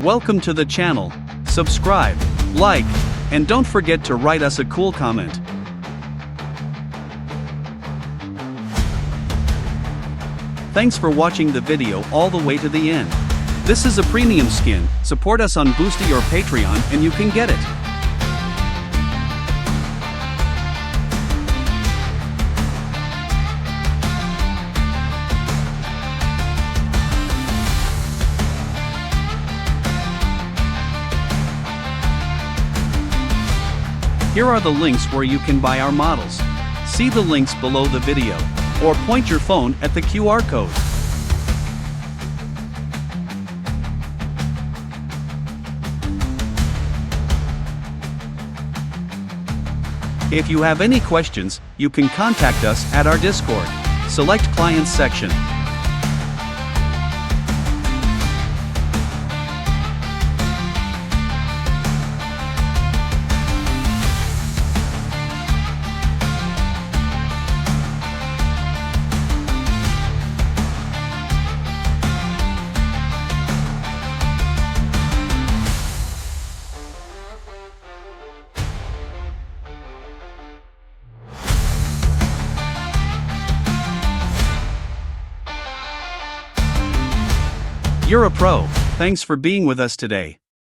Welcome to the channel. Subscribe, like, and don't forget to write us a cool comment. Thanks for watching the video all the way to the end. This is a premium skin. Support us on Boosty or Patreon and you can get it. Here are the links where you can buy our models. See the links below the video, or point your phone at the QR code. If you have any questions, you can contact us at our Discord. Select Clients section. You're a pro. Thanks for being with us today.